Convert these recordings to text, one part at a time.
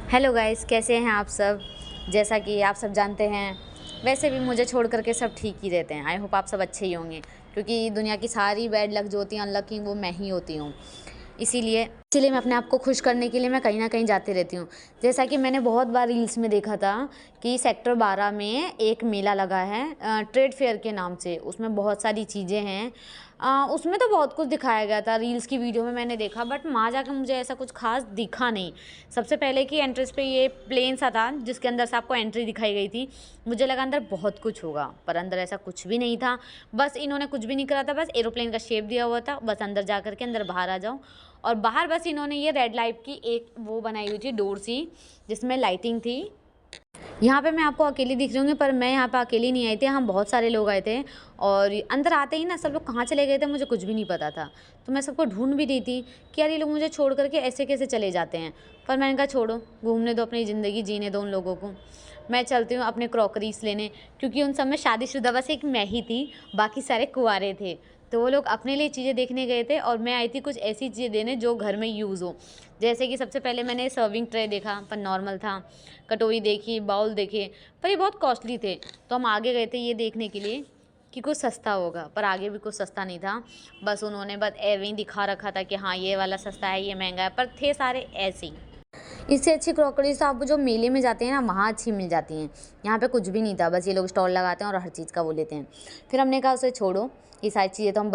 Hello guys, कैसे हैं आप सब। जैसा कि आप सब जानते हैं, वैसे भी मुझे छोड़ कर के सब ठीक ही रहते हैं। आई होप आप सब अच्छे ही होंगे, क्योंकि दुनिया की सारी बैड लक जो होती हैं, अनलकी, वो मैं ही होती हूँ। इसीलिए मैं अपने आप को खुश करने के लिए मैं कहीं न कहीं जाती रहती हूँ। जैसा कि मैंने बहुत बार रील्स में देखा था कि सेक्टर 12 में एक मेला लगा है ट्रेड फेयर के नाम से। उसमें बहुत सारी चीज़ें हैं। उसमें तो बहुत कुछ दिखाया गया था, रील्स की वीडियो में मैंने देखा, बट वहाँ जाकर मुझे ऐसा कुछ ख़ास दिखा नहीं। सबसे पहले कि एंट्रेंस पे ये प्लेन सा था जिसके अंदर से आपको एंट्री दिखाई गई थी। मुझे लगा अंदर बहुत कुछ होगा, पर अंदर ऐसा कुछ भी नहीं था। बस इन्होंने कुछ भी नहीं करा था, बस एरोप्लेन का शेप दिया हुआ था, बस अंदर जा कर के अंदर बाहर आ जाओ। और बाहर बस इन्होंने ये रेड लाइट की एक वो बनाई हुई थी, डोर सी, जिसमें लाइटिंग थी। यहाँ पे मैं आपको अकेली दिख रही होंगी, पर मैं यहाँ पे अकेली नहीं आई थी, हम बहुत सारे लोग आए थे। और अंदर आते ही ना सब लोग कहाँ चले गए थे मुझे कुछ भी नहीं पता था। तो मैं सबको ढूंढ भी रही थी कि यार ये लोग मुझे छोड़ करके ऐसे कैसे चले जाते हैं। पर मैंने कहा छोड़ो, घूमने दो, अपनी ज़िंदगी जीने दो उन लोगों को। मैं चलती हूँ अपने क्रॉकरीज लेने, क्योंकि उन सब में शादीशुदा बस एक मैं ही थी, बाकी सारे कुंवारे थे। तो वो लोग अपने लिए चीज़ें देखने गए थे और मैं आई थी कुछ ऐसी चीज़ें देने जो घर में यूज़ हो। जैसे कि सबसे पहले मैंने सर्विंग ट्रे देखा, पर नॉर्मल था। कटोरी देखी, बाउल देखे, पर ये बहुत कॉस्टली थे। तो हम आगे गए थे ये देखने के लिए कि कुछ सस्ता होगा, पर आगे भी कुछ सस्ता नहीं था। बस उन्होंने बस एवं ही दिखा रखा था कि हाँ ये वाला सस्ता है, ये महंगा है, पर थे सारे ऐसे ही। इससे अच्छी क्रॉकरीज तो आप जो मेले में जाते हैं ना, वहाँ अच्छी मिल जाती हैं। यहाँ पे कुछ भी नहीं था, बस ये लोग स्टॉल लगाते हैं और हर चीज़ का वो लेते हैं। फिर हमने कहा उसे छोड़ो, ये सारी चीज़ें तो हम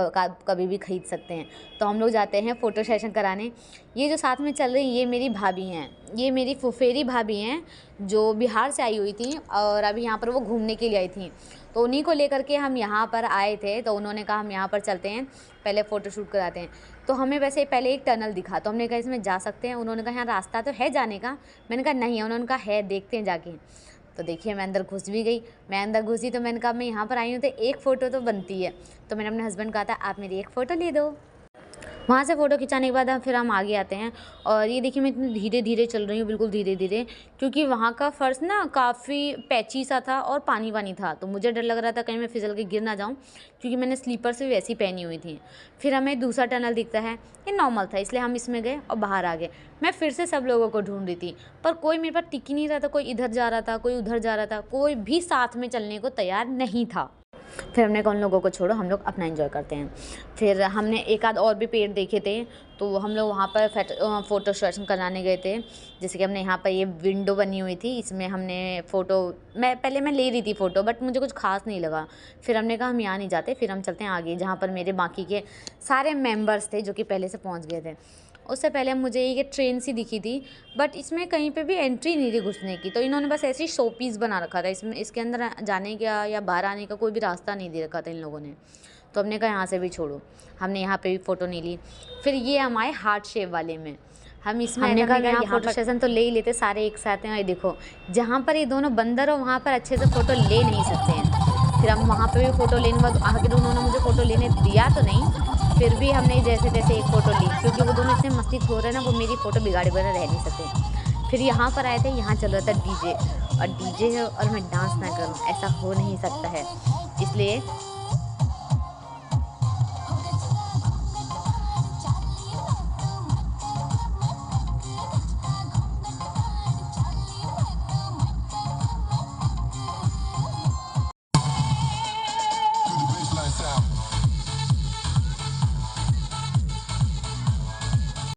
कभी भी खरीद सकते हैं। तो हम लोग जाते हैं फ़ोटो सेशन कराने। ये जो साथ में चल रही ये मेरी भाभी हैं, ये मेरी फुफेरी भाभी हैं, जो बिहार से आई हुई थी और अभी यहाँ पर वो घूमने के लिए आई थी। तो उन्हीं को लेकर के हम यहाँ पर आए थे। तो उन्होंने कहा हम यहाँ पर चलते हैं, पहले फ़ोटो शूट कराते हैं। तो हमें वैसे पहले एक टनल दिखा, तो हमने कहा इसमें जा सकते हैं। उन्होंने कहा यहाँ रास्ता तो है जाने का। मैंने कहा नहीं है। उन्होंने कहा है, देखते हैं जाके। तो देखिए मैं अंदर घुस भी गई। मैं अंदर घुसी तो मैंने कहा मैं यहाँ पर आई हूँ तो एक फ़ोटो तो बनती है। तो मैंने अपने हस्बैंड कहा था आप मेरी एक फ़ोटो ले दो। वहाँ से फ़ोटो खिंचाने के बाद फिर हम आगे आते हैं। और ये देखिए मैं इतनी धीरे धीरे चल रही हूँ, बिल्कुल धीरे धीरे, क्योंकि वहाँ का फ़र्श ना काफ़ी पैची सा था और पानी पानी था। तो मुझे डर लग रहा था कहीं मैं फिसल के गिर ना जाऊँ, क्योंकि मैंने स्लीपर से वैसी पहनी हुई थी। फिर हमें दूसरा टनल दिखता है, ये नॉर्मल था इसलिए हम इसमें गए और बाहर आ गए। मैं फिर से सब लोगों को ढूंढ रही थी, पर कोई मेरे पास टिक ही नहीं रहा था। कोई इधर जा रहा था, कोई उधर जा रहा था, कोई भी साथ में चलने को तैयार नहीं था। फिर हमने कहा उन लोगों को छोड़ो, हम लोग अपना एंजॉय करते हैं। फिर हमने एक आध और भी पेड़ देखे थे, तो हम लोग वहाँ पर फ़ोटो सेशन कराने गए थे। जैसे कि हमने यहाँ पर ये विंडो बनी हुई थी, इसमें हमने फ़ोटो, मैं ले रही थी फ़ोटो, बट मुझे कुछ खास नहीं लगा। फिर हमने कहा हम यहाँ नहीं जाते, फिर हम चलते हैं आगे, जहाँ पर मेरे बाकी के सारे मेम्बर्स थे जो कि पहले से पहुँच गए थे। उससे पहले मुझे ये ट्रेन सी दिखी थी, बट इसमें कहीं पे भी एंट्री नहीं थी घुसने की। तो इन्होंने बस ऐसे ही शो पीस बना रखा था, इसमें इसके अंदर जाने का या बाहर आने का कोई भी रास्ता नहीं दे रखा था इन लोगों ने। तो हमने कहा यहाँ से भी छोड़ो, हमने यहाँ पे भी फ़ोटो नहीं ली। फिर ये हम आए हार्ट शेप वाले में। हम इसमें हमने कहा यहाँ फ़ोटो सेशन तो ले ही लेते सारे एक साथ हैं। ये देखो जहाँ पर ये दोनों बंदर हो वहाँ पर अच्छे से फ़ोटो ले नहीं सकते हैं। फिर हम वहाँ पे भी फ़ोटो लेने बाद आखिर उन्होंने मुझे फ़ोटो लेने दिया तो नहीं, फिर भी हमने जैसे तैसे एक फ़ोटो ली, क्योंकि वो दोनों इतने मस्ती खो रहे हैं ना, वो मेरी फ़ोटो बिगाड़े बगैर रह नहीं सकते। फिर यहाँ पर आए थे, यहाँ चल रहा था डीजे, और डीजे है और मैं डांस ना करूँ, ऐसा हो नहीं सकता है। इसलिए